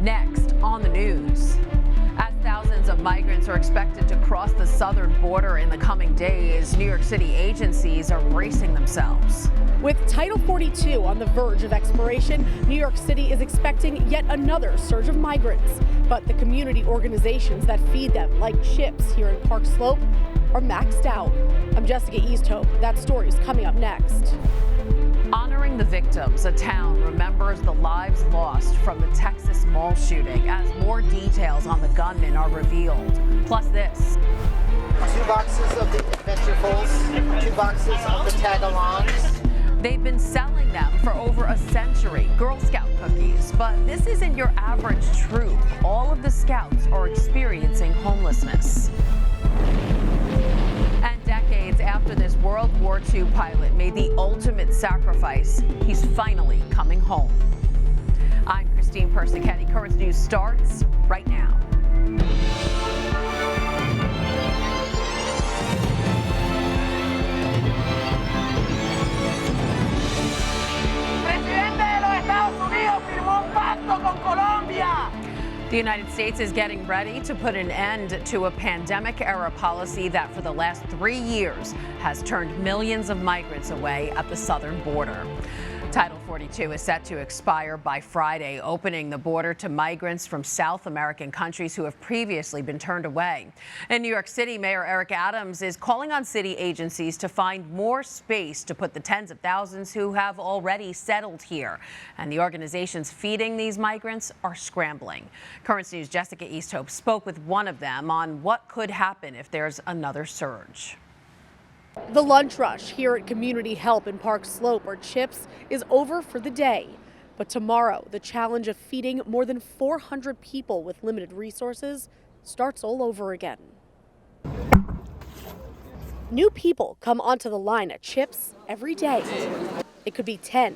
Next on the news. As thousands of migrants are expected to cross the southern border in the coming days, New York City agencies are bracing themselves. With Title 42 on the verge of expiration, New York City is expecting yet another surge of migrants. But the community organizations that feed them, like CHIPS here in Park Slope, are maxed out. I'm Jessica Easthope. That story is coming up next. Honoring the victims, a town remembers the lives lost from the Texas mall shooting as more details on the gunman are revealed. Plus this. 2 boxes of the Adventurefuls, 2 boxes of the Tagalongs. They've been selling them for over a century, Girl Scout cookies. But this isn't your average troop. All of the scouts are experiencing homelessness. And decades after this World War II pilot made the ultimate sacrifice, he's finally coming home. I'm Christine Persichetti. Currents News starts right now. The United States is getting ready to put an end to a pandemic-era policy that for the last 3 years has turned millions of migrants away at the southern border. Title 42 is set to expire by Friday, opening the border to migrants from South American countries who have previously been turned away. In New York City, Mayor Eric Adams is calling on city agencies to find more space to put the tens of thousands who have already settled here. And the organizations feeding these migrants are scrambling. Currents News' Jessica Easthope spoke with one of them on what could happen if there's another surge. The lunch rush here at Community Help in Park Slope, or CHIPS, is over for the day. But tomorrow, the challenge of feeding more than 400 people with limited resources starts all over again. New people come onto the line at CHIPS every day. It could be 10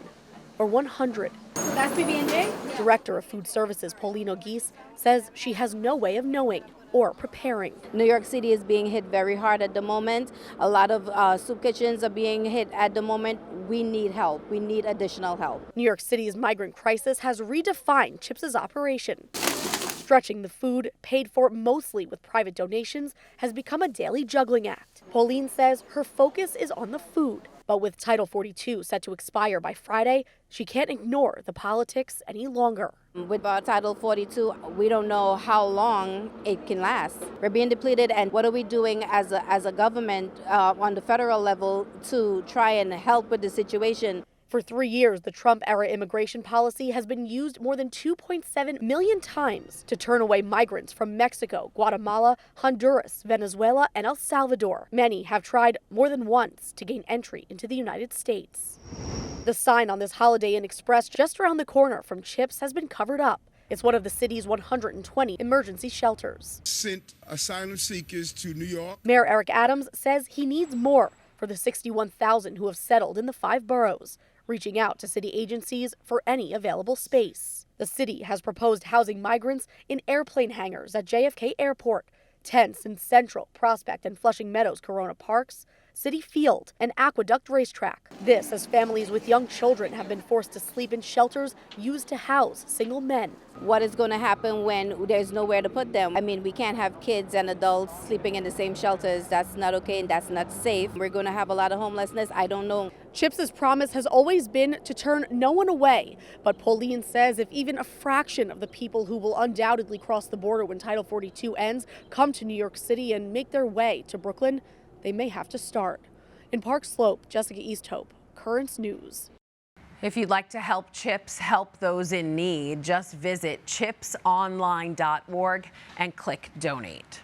or 100. That's PB&J? Director of Food Services Paulino Geese says she has no way of knowing or preparing. New York City is being hit very hard at the moment. A lot of soup kitchens are being hit at the moment. We need help. We need additional help. New York City's migrant crisis has redefined CHIPS's operation. Stretching the food, paid for mostly with private donations, has become a daily juggling act. Pauline says her focus is on the food. But with Title 42 set to expire by Friday, she can't ignore the politics any longer. With Title 42, we don't know how long it can last. We're being depleted, and what are we doing as a government on the federal level to try and help with the situation? For 3 years, the Trump-era immigration policy has been used more than 2.7 million times to turn away migrants from Mexico, Guatemala, Honduras, Venezuela, and El Salvador. Many have tried more than once to gain entry into the United States. The sign on this Holiday Inn Express just around the corner from CHIPS has been covered up. It's one of the city's 120 emergency shelters. Sent asylum seekers to New York. Mayor Eric Adams says he needs more for the 61,000 who have settled in the 5 boroughs, reaching out to city agencies for any available space. The city has proposed housing migrants in airplane hangars at JFK Airport, tents in Central, Prospect, and Flushing Meadows Corona Parks, City Field, and Aqueduct Racetrack. This as families with young children have been forced to sleep in shelters used to house single men. What is going to happen when there's nowhere to put them? I mean, we can't have kids and adults sleeping in the same shelters. That's not okay and that's not safe. We're going to have a lot of homelessness. I don't know. CHIPS's promise has always been to turn no one away. But Pauline says if even a fraction of the people who will undoubtedly cross the border when Title 42 ends come to New York City and make their way to Brooklyn, they may have to start. In Park Slope, Jessica Easthope, Currents News. If you'd like to help CHIPS help those in need, just visit chipsonline.org and click Donate.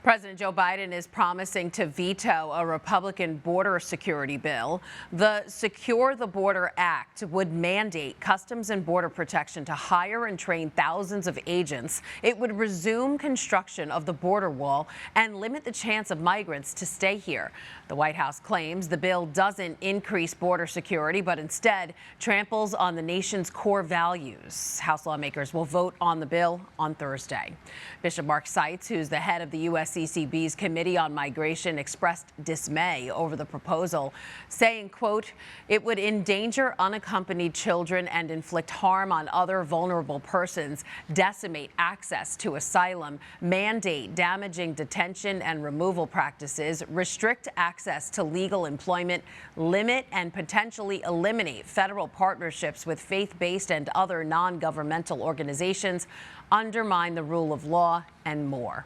President Joe Biden is promising to veto a Republican border security bill. The Secure the Border Act would mandate Customs and Border Protection to hire and train thousands of agents. It would resume construction of the border wall and limit the chance of migrants to stay here. The White House claims the bill doesn't increase border security, but instead tramples on the nation's core values. House lawmakers will vote on the bill on Thursday. Bishop Mark Seitz, who's the head of the U.S. CCB's Committee on Migration expressed dismay over the proposal, saying, quote, it would endanger unaccompanied children and inflict harm on other vulnerable persons, decimate access to asylum, mandate damaging detention and removal practices, restrict access to legal employment, limit and potentially eliminate federal partnerships with faith-based and other non-governmental organizations, undermine the rule of law, and more.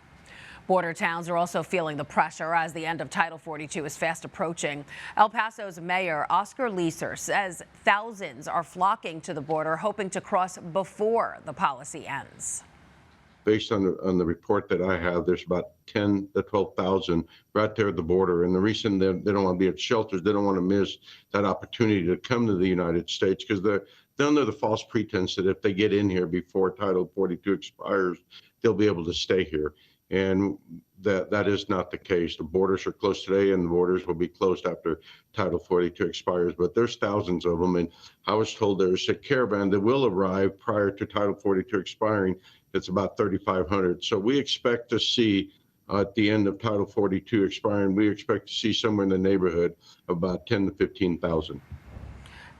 Border towns are also feeling the pressure as the end of Title 42 is fast approaching. El Paso's Mayor Oscar Leeser says thousands are flocking to the border, hoping to cross before the policy ends. Based on the report that I have, there's about 10 to 12,000 right there at the border. And the reason they don't want to be at shelters, they don't want to miss that opportunity to come to the United States, because they're under the false pretense that if they get in here before Title 42 expires, they'll be able to stay here. And that is not the case. The borders are closed today, and the borders will be closed after Title 42 expires. But there's thousands of them. And I was told there's a caravan that will arrive prior to Title 42 expiring. It's about 3,500. So we expect to see at the end of Title 42 expiring, we expect to see somewhere in the neighborhood of about 10 to 15,000.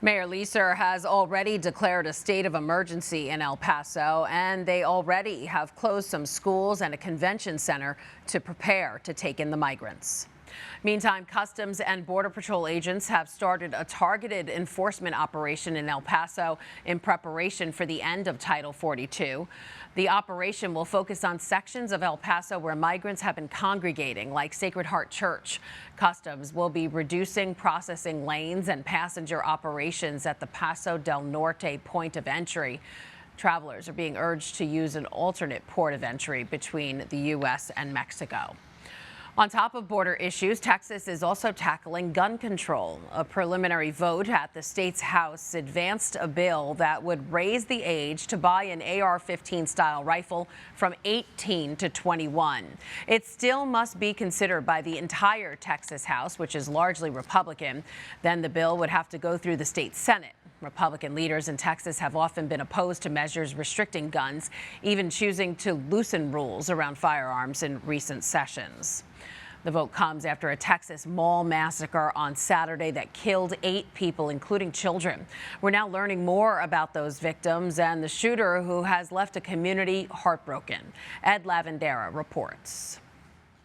Mayor Leeser has already declared a state of emergency in El Paso, and they already have closed some schools and a convention center to prepare to take in the migrants. Meantime, Customs and Border Patrol agents have started a targeted enforcement operation in El Paso in preparation for the end of Title 42. The operation will focus on sections of El Paso where migrants have been congregating, like Sacred Heart Church. Customs will be reducing processing lanes and passenger operations at the Paso del Norte point of entry. Travelers are being urged to use an alternate port of entry between the U.S. and Mexico. On top of border issues, Texas is also tackling gun control. A preliminary vote at the state's House advanced a bill that would raise the age to buy an AR-15 style rifle from 18 to 21. It still must be considered by the entire Texas House, which is largely Republican. Then the bill would have to go through the state Senate. Republican leaders in Texas have often been opposed to measures restricting guns, even choosing to loosen rules around firearms in recent sessions. The vote comes after a Texas mall massacre on Saturday that killed 8 people, including children. We're now learning more about those victims and the shooter, who has left a community heartbroken. Ed Lavandera reports.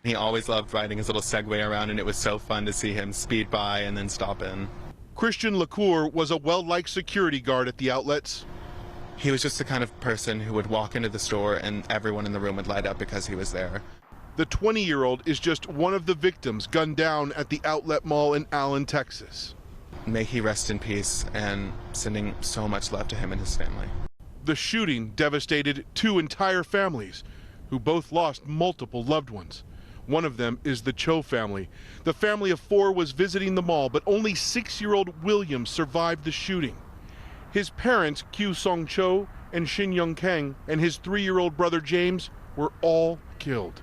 He always loved riding his little Segway around, and it was so fun to see him speed by and then stop in. Christian LaCour was a well-liked security guard at the outlets. He was just the kind of person who would walk into the store and everyone in the room would light up because he was there. The 20-year-old is just one of the victims gunned down at the outlet mall in Allen, Texas. May he rest in peace, and sending so much love to him and his family. The shooting devastated 2 entire families who both lost multiple loved ones. One of them is the Cho family. The family of 4 was visiting the mall, but only 6-year-old William survived the shooting. His parents, Kyu Song Cho and Shin Young Kang, and his 3-year-old brother James were all killed.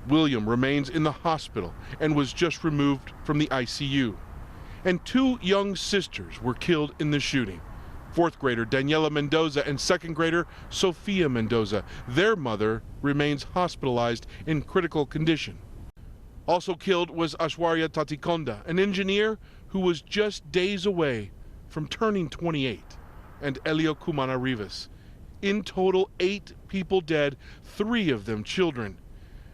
William remains in the hospital and was just removed from the ICU. And 2 young sisters were killed in the shooting. 4th grader Daniela Mendoza and 2nd grader Sofia Mendoza. Their mother remains hospitalized in critical condition. Also killed was Ashwarya Tatikonda, an engineer who was just days away from turning 28, and Elio Kumana Rivas. In total, 8 people dead, 3 of them children,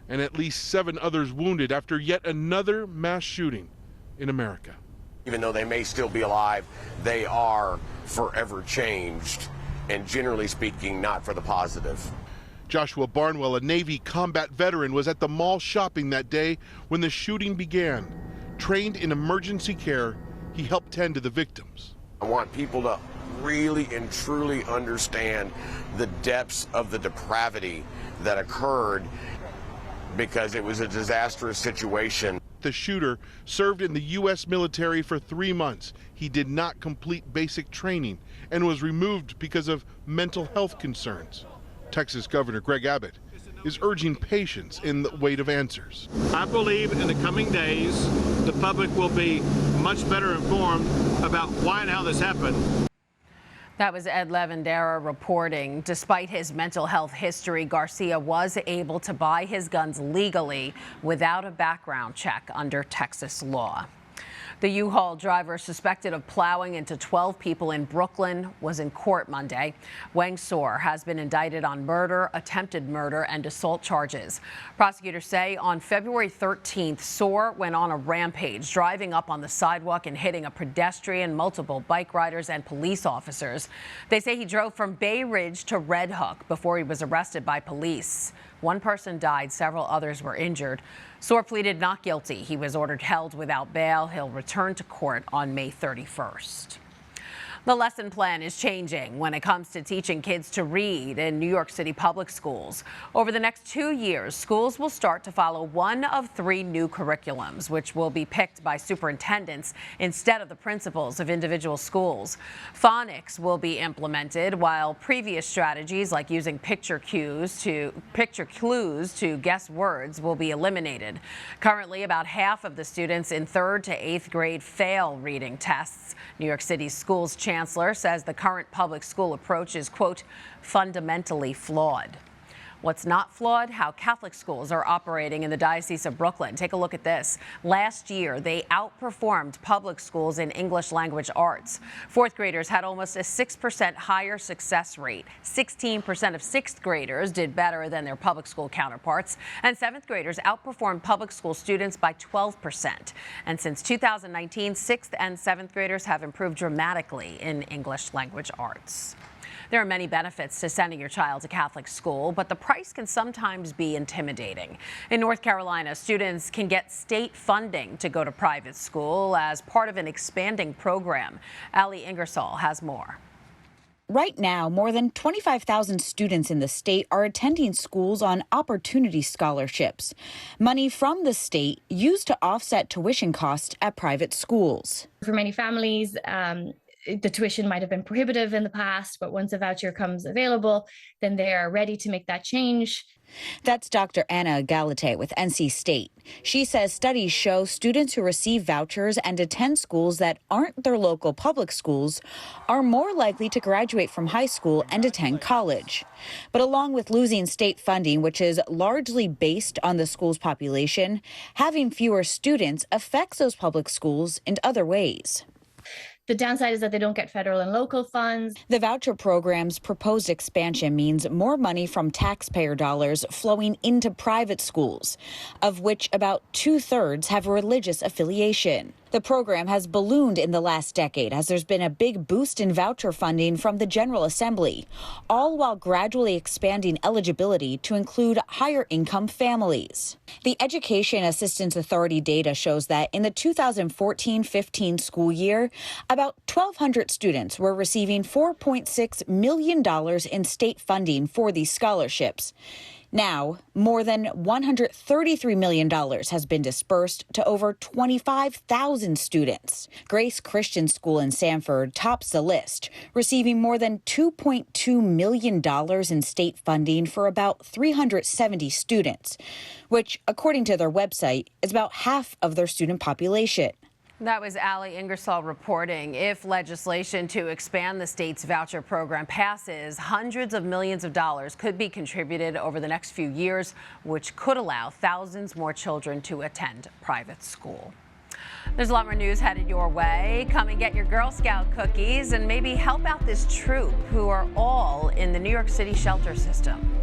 and at least 7 others wounded after yet another mass shooting in America. Even though they may still be alive, they are forever changed, and generally speaking, not for the positive. Joshua Barnwell, a Navy combat veteran, was at the mall shopping that day when the shooting began. Trained in emergency care, he helped tend to the victims. I want people to really and truly understand the depths of the depravity that occurred, because it was a disastrous situation. The shooter served in the U.S. military for 3 months. He did not complete basic training and was removed because of mental health concerns. Texas Governor Greg Abbott is urging patience in the wait of answers. I believe in the coming days, the public will be much better informed about why and how this happened. That was Ed Lavandera reporting. Despite his mental health history, Garcia was able to buy his guns legally without a background check under Texas law. The U-Haul driver suspected of plowing into 12 people in Brooklyn was in court Monday. Wang Soor has been indicted on murder, attempted murder, and assault charges. Prosecutors say on February 13th, Soor went on a rampage, driving up on the sidewalk and hitting a pedestrian, multiple bike riders, and police officers. They say he drove from Bay Ridge to Red Hook before he was arrested by police. One person died, several others were injured. Soor pleaded not guilty. He was ordered held without bail. He'll return to court on May 31st. The lesson plan is changing when it comes to teaching kids to read in New York City public schools. Over the next 2 years, schools will start to follow one of 3 new curriculums, which will be picked by superintendents instead of the principals of individual schools. Phonics will be implemented, while previous strategies like using picture clues to guess words will be eliminated. Currently, about half of the students in 3rd to 8th grade fail reading tests. New York City's schools chancellor says the current public school approach is, quote, fundamentally flawed. What's not flawed? How Catholic schools are operating in the Diocese of Brooklyn. Take a look at this. Last year, they outperformed public schools in English language arts. 4th graders had almost a 6% higher success rate. 16% of 6th graders did better than their public school counterparts. And 7th graders outperformed public school students by 12%. And since 2019, 6th and 7th graders have improved dramatically in English language arts. There are many benefits to sending your child to Catholic school, but the price can sometimes be intimidating. In North Carolina, students can get state funding to go to private school as part of an expanding program. Ali Ingersoll has more. Right now, more than 25,000 students in the state are attending schools on opportunity scholarships, money from the state used to offset tuition costs at private schools. For many families, the tuition might have been prohibitive in the past, but once a voucher comes available, then they are ready to make that change. That's Dr. Anna Galate with NC State. She says studies show students who receive vouchers and attend schools that aren't their local public schools are more likely to graduate from high school and attend college. But along with losing state funding, which is largely based on the school's population, having fewer students affects those public schools in other ways. The downside is that they don't get federal and local funds. The voucher program's proposed expansion means more money from taxpayer dollars flowing into private schools, of which about 2/3 have religious affiliation. The program has ballooned in the last decade as there's been a big boost in voucher funding from the General Assembly, all while gradually expanding eligibility to include higher income families. The Education Assistance Authority data shows that in the 2014-15 school year, about 1,200 students were receiving $4.6 million in state funding for these scholarships. Now, more than $133 million has been dispersed to over 25,000 students. Grace Christian School in Sanford tops the list, receiving more than $2.2 million in state funding for about 370 students, which, according to their website, is about half of their student population. That was Ali Ingersoll reporting. If legislation to expand the state's voucher program passes, hundreds of millions of dollars could be contributed over the next few years, which could allow thousands more children to attend private school. There's a lot more news headed your way. Come and get your Girl Scout cookies and maybe help out this troop who are all in the New York City shelter system.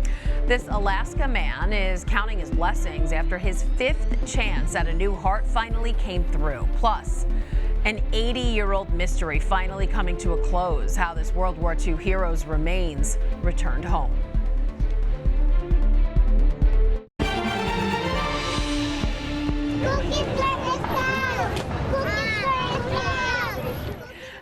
This Alaska man is counting his blessings after his 5th chance at a new heart finally came through. Plus, an 80-year-old mystery finally coming to a close. How this World War II hero's remains returned home.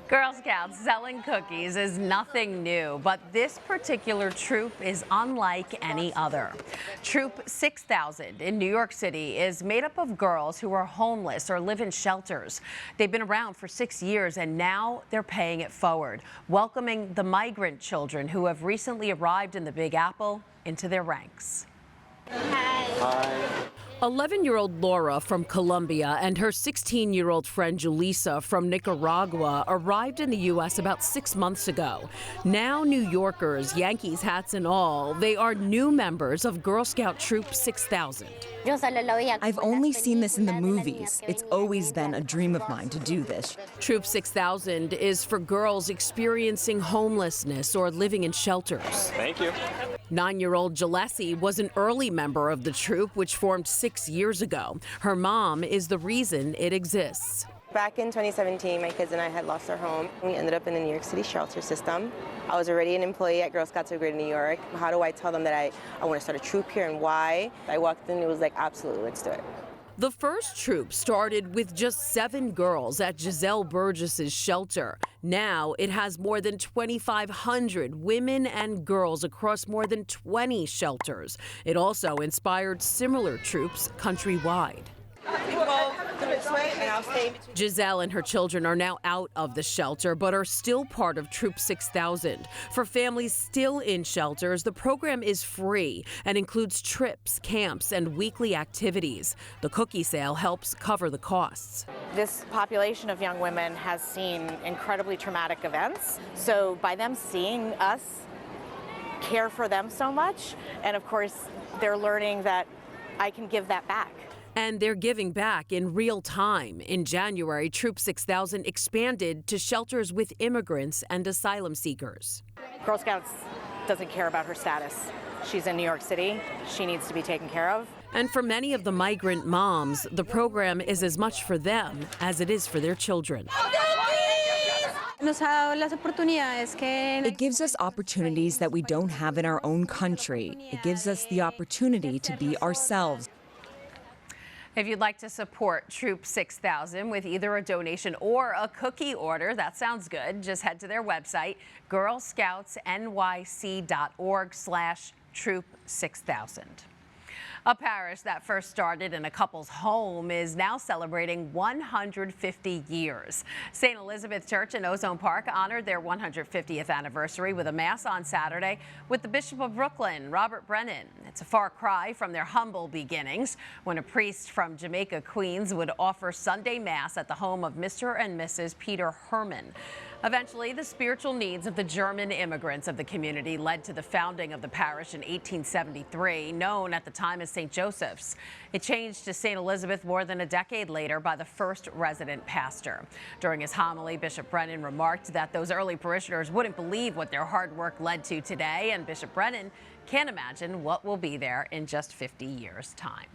Girl Scouts selling cookies is nothing new, but this particular troop is unlike any other. Troop 6000 in New York City is made up of girls who are homeless or live in shelters. They've been around for 6 years and now they're paying it forward, welcoming the migrant children who have recently arrived in the Big Apple into their ranks. Hi. 11-year-old Laura from Colombia and her 16-year-old friend Julissa from Nicaragua arrived in the U.S. about 6 months ago. Now New Yorkers, Yankees hats and all, they are new members of Girl Scout Troop 6000. I've only seen this in the movies. It's always been a dream of mine to do this. Troop 6000 is for girls experiencing homelessness or living in shelters. Thank you. 9-year-old Jalessi was an early member of the troop, which formed 6 years ago. Her mom is the reason it exists. Back in 2017, my kids and I had lost our home. We ended up in the New York City shelter system. I was already an employee at Girl Scouts of Greater New York. How do I tell them that I want to start a troop here and why? I walked in and it was like, absolutely, let's do it. The first troop started with just 7 girls at Giselle Burgess's shelter. Now it has more than 2,500 women and girls across more than 20 shelters. It also inspired similar troops countrywide. Giselle and her children are now out of the shelter, but are still part of Troop 6000. For families still in shelters, the program is free and includes trips, camps, and weekly activities. The cookie sale helps cover the costs. This population of young women has seen incredibly traumatic events, so by them seeing us care for them so much, and of course, they're learning that I can give that back. And they're giving back in real time. In January, Troop 6000 expanded to shelters with immigrants and asylum seekers. Girl Scouts doesn't care about her status. She's in New York City. She needs to be taken care of. And for many of the migrant moms, the program is as much for them as it is for their children. It gives us opportunities that we don't have in our own country. It gives us the opportunity to be ourselves. If you'd like to support Troop 6000 with either a donation or a cookie order, that sounds good. Just head to their website, girlscoutsnyc.org/troop6000. A parish that first started in a couple's home is now celebrating 150 years. St. Elizabeth Church in Ozone Park honored their 150th anniversary with a mass on Saturday with the Bishop of Brooklyn, Robert Brennan. It's a far cry from their humble beginnings when a priest from Jamaica, Queens would offer Sunday Mass at the home of Mr. and Mrs. Peter Herman. Eventually, the spiritual needs of the German immigrants of the community led to the founding of the parish in 1873, known at the time as St. Joseph's. It changed to St. Elizabeth more than a decade later by the first resident pastor. During his homily, Bishop Brennan remarked that those early parishioners wouldn't believe what their hard work led to today, and Bishop Brennan can't imagine what will be there in just 50 years' time.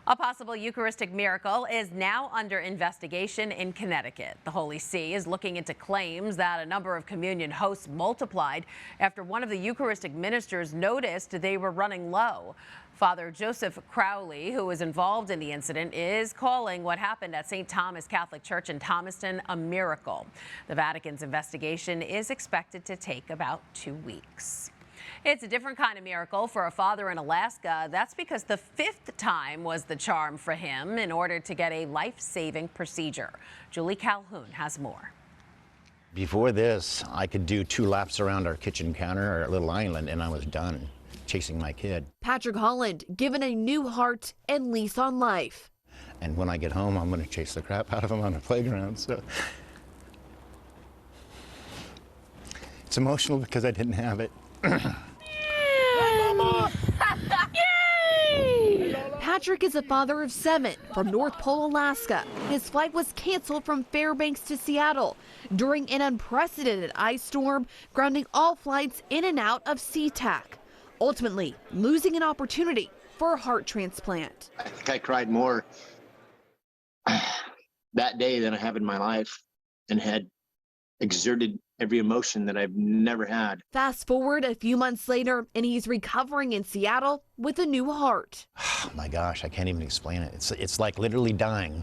A possible Eucharistic miracle is now under investigation in Connecticut. The Holy See is looking into claims that a number of communion hosts multiplied after one of the Eucharistic ministers noticed they were running low. Father Joseph Crowley, who was involved in the incident, is calling what happened at St. Thomas Catholic Church in Thomaston a miracle. The Vatican's investigation is expected to take about 2 weeks. It's a different kind of miracle for a father in Alaska. That's because the 5th time was the charm for him in order to get a life-saving procedure. Julie Calhoun has more. Before this, I could do 2 laps around our kitchen counter or our little island, and I was done chasing my kid. Patrick Holland given a new heart and lease on life. And when I get home, I'm going to chase the crap out of him on the playground. So it's emotional because I didn't have it. Patrick is a father of 7 from North Pole, Alaska. His flight was canceled from Fairbanks to Seattle during an unprecedented ice storm, grounding all flights in and out of SeaTac, ultimately losing an opportunity for a heart transplant. I think I cried more that day than I have in my life, and had exerted every emotion that I've never had. Fast forward a few months later, and he's recovering in Seattle with a new heart. Oh my gosh, I can't even explain it. It's like literally dying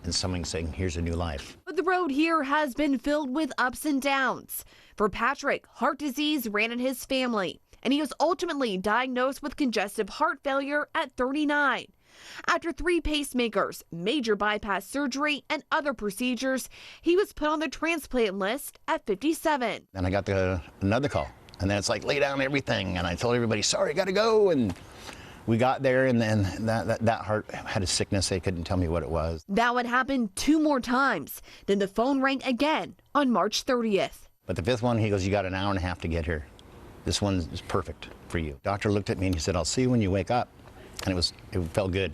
and someone saying, here's a new life. But the road here has been filled with ups and downs. For Patrick, heart disease ran in his family, and he was ultimately diagnosed with congestive heart failure at 39. After 3 pacemakers, major bypass surgery, and other procedures, he was put on the transplant list at 57. And I got another call, and then it's like, lay down everything. And I told everybody, sorry, I got to go. And We got there, and then that heart had a sickness. They couldn't tell me what it was. That would happen 2 more times. Then the phone rang again on March 30th. But the 5th one, he goes, you got an hour and a half to get here. This one is perfect for you. Doctor looked at me and he said, I'll see you when you wake up. And it felt good.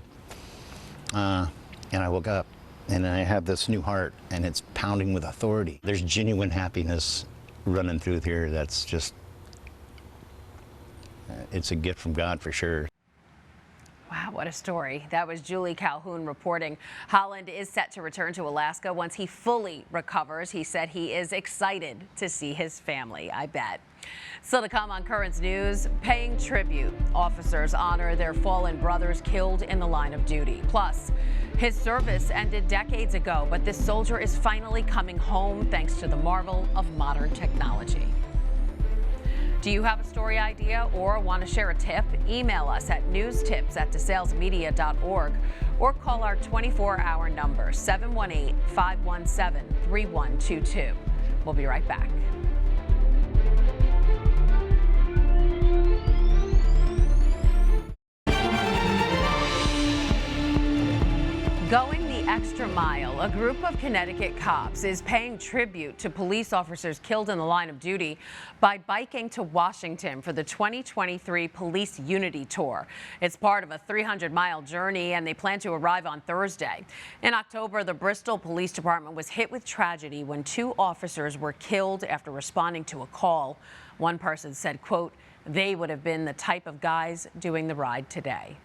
And I woke up and I have this new heart and it's pounding with authority. There's genuine happiness running through here that's just, it's a gift from God for sure. Wow, what a story. That was Julie Calhoun reporting. Holland is set to return to Alaska once he fully recovers. He said he is excited to see his family, I bet. Still to come on Currents News, paying tribute. Officers honor their fallen brothers killed in the line of duty. Plus, his service ended decades ago, but this soldier is finally coming home thanks to the marvel of modern technology. Do you have a story idea or want to share a tip? Email us at newstips@desalesmedia.org or call our 24-hour number, 718-517-3122. We'll be right back. Going the extra mile, a group of Connecticut cops is paying tribute to police officers killed in the line of duty by biking to Washington for the 2023 Police Unity Tour. It's part of a 300-mile journey, and they plan to arrive on Thursday. In October, the Bristol Police Department was hit with tragedy when 2 officers were killed after responding to a call. One person said, quote, they would have been the type of guys doing the ride today.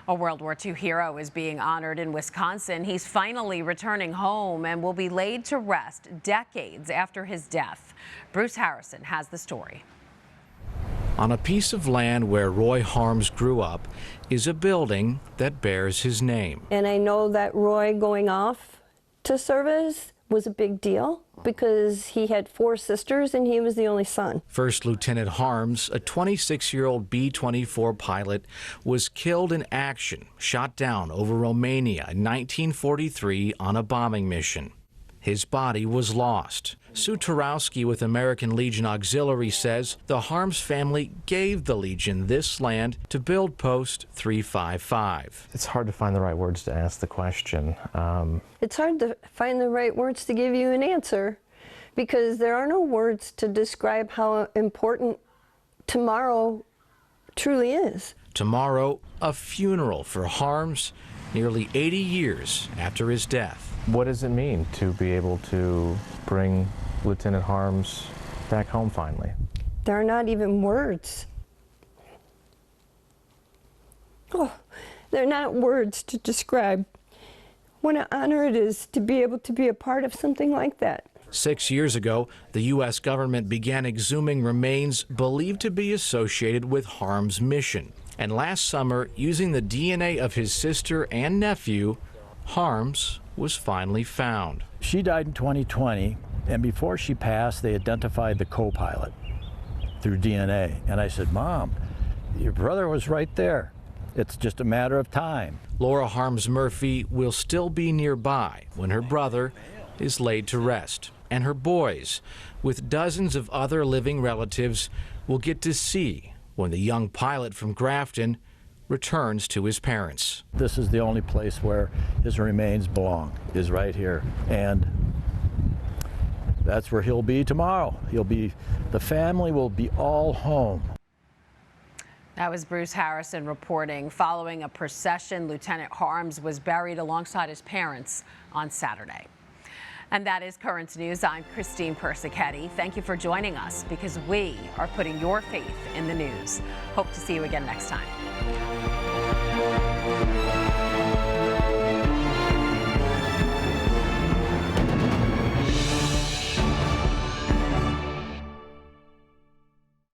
A World War II hero is being honored in Wisconsin. He's finally returning home and will be laid to rest decades after his death. Bruce Harrison has the story. On a piece of land where Roy Harms grew up is a building that bears his name. And I know that Roy going off to service was a big deal because he had 4 sisters and he was the only son. First Lieutenant Harms, a 26-year-old B-24 pilot, was killed in action, shot down over Romania in 1943 on a bombing mission. His body was lost. Sue Tarowski with American Legion Auxiliary says the Harms family gave the Legion this land to build Post 355. It's hard to find the right words to ask the question. It's hard to find the right words to give you an answer because there are no words to describe how important tomorrow truly is. Tomorrow, a funeral for Harms, nearly 80 years after his death. What does it mean to be able to bring Lieutenant Harms back home finally? There are not even words. Oh, they're not words to describe what an honor it is to be able to be a part of something like that. 6 years ago, the U.S. government began exhuming remains believed to be associated with Harms' mission. And last summer, using the DNA of his sister and nephew, Harms was finally found. She died in 2020, and before she passed, they identified the co-pilot through DNA. And I said, Mom, your brother was right there. It's just a matter of time. Laura Harms Murphy will still be nearby when her brother is laid to rest. And her boys, with dozens of other living relatives, will get to see when the young pilot from Grafton returns to his parents. This is the only place where his remains belong, is right here. And that's where he'll be tomorrow. The family will be all home. That was Bruce Harrison reporting. Following a procession, Lieutenant Harms was buried alongside his parents on Saturday. And that is Currents News. I'm Christine Persichetti. Thank you for joining us because we are putting your faith in the news. Hope to see you again next time.